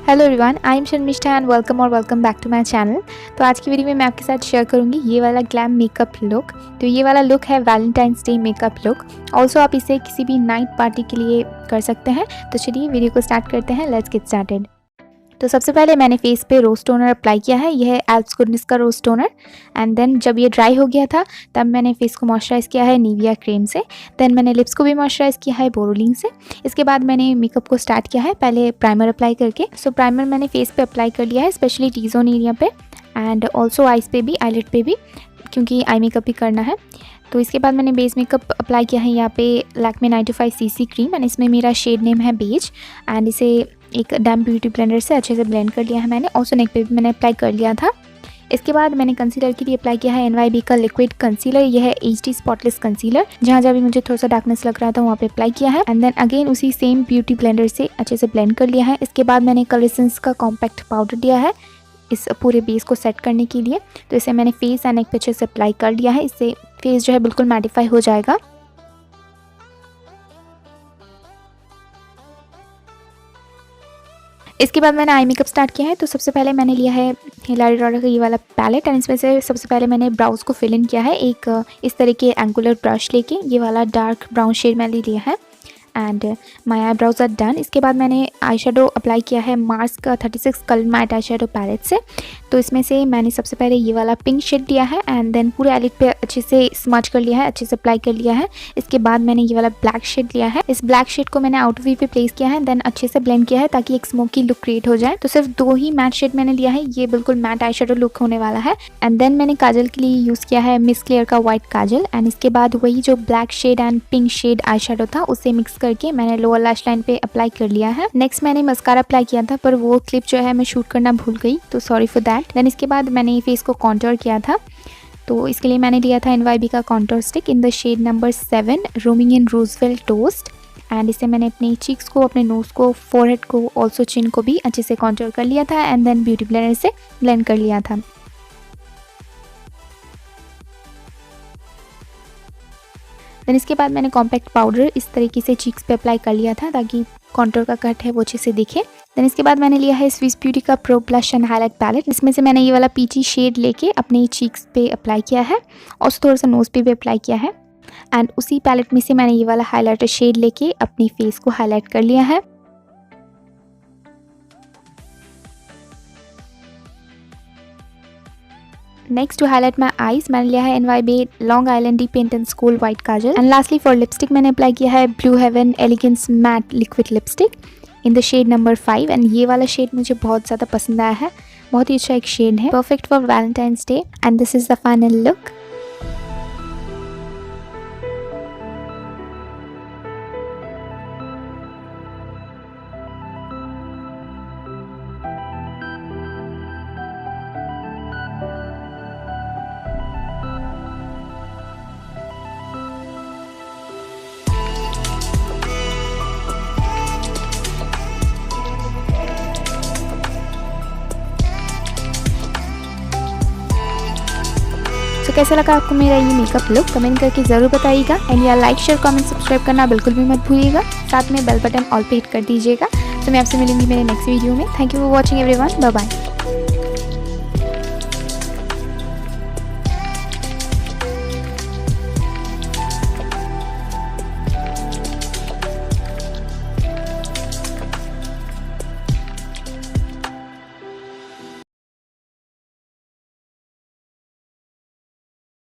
Hello everyone, I am Sharmishtha and welcome back to my channel. तो आज की video में मैं आपके साथ शेयर करूंगी ये वाला ग्लैम मेकअप लुक। तो ये वाला लुक है Valentine's day makeup look. Also आप इसे किसी भी नाइट पार्टी के लिए कर सकते हैं। तो चलिए वीडियो को स्टार्ट करते हैं, लेट्स गेट स्टार्टेड। तो सबसे पहले मैंने फेस पे रोज टोनर अप्लाई किया है। यह है एल्प्स गुडनेस का रोज टोनर। एंड देन जब ये ड्राई हो गया था तब मैंने फेस को मॉइस्चराइज़ किया है निविया क्रीम से। देन मैंने लिप्स को भी मॉइस्चराइज़ किया है बोरोलिन से। इसके बाद मैंने मेकअप को स्टार्ट किया है पहले प्राइमर अप्लाई करके। सो प्राइमर मैंने फेस पे अप्लाई कर लिया है, स्पेशली टी जोन एरिया पे एंड ऑल्सो आइज पे भी, आईलिड पे भी, क्योंकि आई मेकअप भी करना है। तो इसके बाद मैंने बेस मेकअप अप्लाई किया है यहाँ पे लैक्मे 95 सीसी क्रीम एंड इसमें मेरा शेड नेम है बेज। एंड इसे एक डैम ब्यूटी ब्लेंडर से अच्छे से ब्लेंड कर लिया है मैंने। ऑल्सो नेक पे भी मैंने अप्लाई कर लिया था। इसके बाद मैंने कंसीलर के लिए अप्लाई किया है NYB का लिक्विड कंसीलर। यह है HD स्पॉटलेस कंसीलर। जहाँ जहाँ भी मुझे थोड़ा सा डार्कनेस लग रहा था वहाँ पे अप्लाई किया है एंड देन अगेन उसी सेम ब्यूटी ब्लेंडर से अच्छे से ब्लेंड कर लिया है। इसके बाद मैंने कलर एसेंस का कॉम्पैक्ट पाउडर लिया है इस पूरे बेस को सेट करने के लिए। तो इसे मैंने फेस एंड नेक पे अच्छे से अप्लाई कर लिया है। इससे फेस जो है बिल्कुल मैटिफाई हो जाएगा। इसके बाद मैंने आई मेकअप स्टार्ट किया है। तो सबसे पहले मैंने लिया है हिलारी का ये वाला पैलेट एंड इसमें से सबसे पहले मैंने ब्राउज को फिल इन किया है एक इस तरह के एंगुलर ब्रश लेके। ये वाला डार्क ब्राउन शेड मैंने लिया है and my eyebrows are done. इसके बाद मैंने आई शेडो अप्लाई किया है मार्स का 36 colour matte eyeshadow palette से। तो इसमें से मैंने सबसे पहले ये वाला पिंक शेड लिया है एंड देन पूरे आईलिड पे अच्छे से स्मच कर लिया है, अच्छे से अप्लाई कर लिया है। इसके बाद मैंने ये वाला ब्लैक शेड लिया है। इस ब्लैक शेड को मैंने आउटर वी पे प्लेस किया है देन अच्छे से ब्लेंड किया है ताकि एक स्मोकी लुक क्रिएट हो जाए। तो सिर्फ 2 ही मैट शेड मैंने लिया है, ये बिल्कुल मैट आई शेडो लुक होने वाला है। एंड देन मैंने काजल के लिए यूज़ किया है मिस क्लियर का व्हाइट काजल एंड इसके बाद वही जो black shade and pink shade eyeshadow था उसे मिक्स करके मैंने लोअर लैश लाइन पे अप्लाई कर लिया है। नेक्स्ट मैंने मस्कारा अप्लाई किया था पर वो क्लिप जो है मैं शूट करना भूल गई, तो सॉरी फॉर दैट। देन इसके बाद मैंने फेस को कॉन्टोर किया था। तो इसके लिए मैंने लिया था NYB का contour stick in the shade number 7 roaming in rosewell toast and इसे मैंने अपने चीक्स को, अपने नोज को, फोरहेड को, ऑल्सो चिन को भी अच्छे से कॉन्टोर कर लिया था एंड देन ब्यूटी ब्लेंडर से ब्लेंड कर लिया था। देन इसके बाद मैंने कॉम्पैक्ट पाउडर इस तरीके से चीक्स पे अप्लाई कर लिया था ताकि कॉन्टोर का कट है वो अच्छे से दिखे। देन इसके बाद मैंने लिया है स्विस ब्यूटी का pro blush and highlight palette. इसमें से मैंने ये वाला पीची शेड लेके अपने चीक्स पे अप्लाई किया है और थोड़ा सा नोज पे भी अप्लाई किया है एंड उसी पैलेट में से मैंने ये वाला हाईलाइटर शेड लेके अपनी फेस को हाईलाइट कर लिया है। Next to highlight my eyes मैंने लिया है NYB long island D paint and school white kajal and lastly for lipstick मैंने अप्लाई किया है Blue Heaven elegance matte liquid lipstick in the shade number 5 and ये वाला शेड मुझे बहुत ज़्यादा पसंद आया है। बहुत ही अच्छा एक शेड है, perfect for Valentine's day and this is the final look. तो कैसा लगा आपको मेरा ये मेकअप लुक, कमेंट करके ज़रूर बताइएगा एंड या लाइक शेयर कमेंट सब्सक्राइब करना बिल्कुल भी मत भूलिएगा। साथ में बेल बटन ऑल पे हिट कर दीजिएगा। तो मैं आपसे मिलूंगी मेरे नेक्स्ट वीडियो में। Thank you for watching everyone, bye bye.